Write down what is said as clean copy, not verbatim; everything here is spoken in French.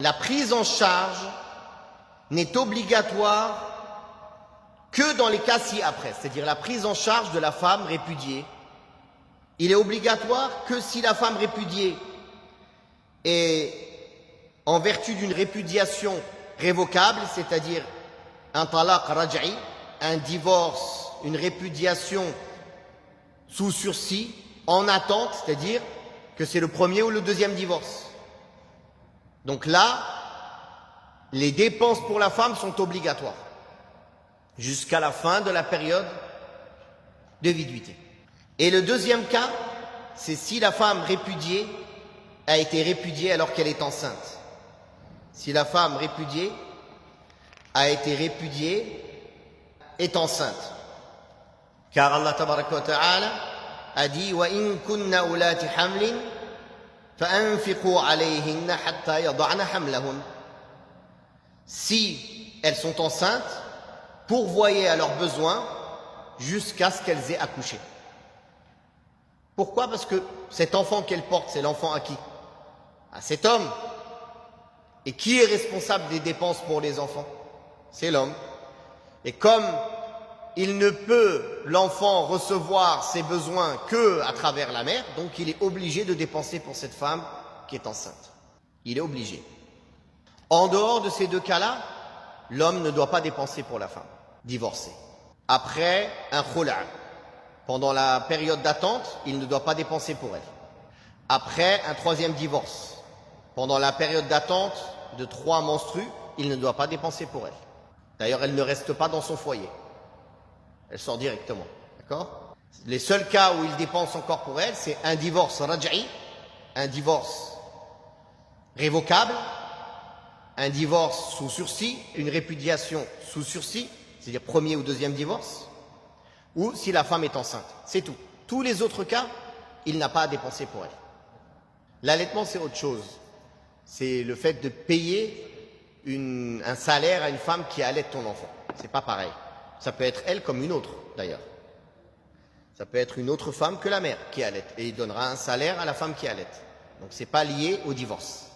La prise en charge n'est obligatoire que dans les cas ci-après, c'est-à-dire la prise en charge de la femme répudiée. Il est obligatoire que si la femme répudiée est en vertu d'une répudiation révocable, c'est-à-dire un talaq raj'i, un divorce, une répudiation sous sursis, en attente, c'est-à-dire que c'est le premier ou le deuxième divorce. Donc là, les dépenses pour la femme sont obligatoires jusqu'à la fin de la période de viduité. Et le deuxième cas, c'est si la femme répudiée a été répudiée alors qu'elle est enceinte. Si la femme répudiée a été répudiée, est enceinte. Car Allah tabaraka wa ta'ala a dit wa in kunna ulati hamlin fa'anfiqu alayhinna hatta yad'ana hamlahun. Si elles sont enceintes, pourvoyez à leurs besoins jusqu'à ce qu'elles aient accouché. Pourquoi? Parce que cet enfant qu'elle porte, c'est l'enfant à qui? À cet homme. Et qui est responsable des dépenses pour les enfants? C'est l'homme. Et comme il ne peut, l'enfant, recevoir ses besoins que à travers la mère, donc il est obligé de dépenser pour cette femme qui est enceinte. Il est obligé. En dehors de ces deux cas-là, l'homme ne doit pas dépenser pour la femme divorcée. Après un khula', pendant la période d'attente, il ne doit pas dépenser pour elle. Après un troisième divorce, pendant la période d'attente de 3 menstrues, il ne doit pas dépenser pour elle. D'ailleurs, elle ne reste pas dans son foyer. Elle sort directement. D'accord? Les seuls cas où il dépense encore pour elle, c'est un divorce raj'i, un divorce révocable, un divorce sous sursis, une répudiation sous sursis, c'est-à-dire premier ou deuxième divorce, ou si la femme est enceinte. C'est tout. Tous les autres cas, il n'a pas à dépenser pour elle. L'allaitement, c'est autre chose. C'est le fait de payer un salaire à une femme qui allaite ton enfant. C'est pas pareil. Ça peut être elle comme une autre, d'ailleurs. Ça peut être une autre femme que la mère qui allaite. Et il donnera un salaire à la femme qui allaite. Donc c'est pas lié au divorce.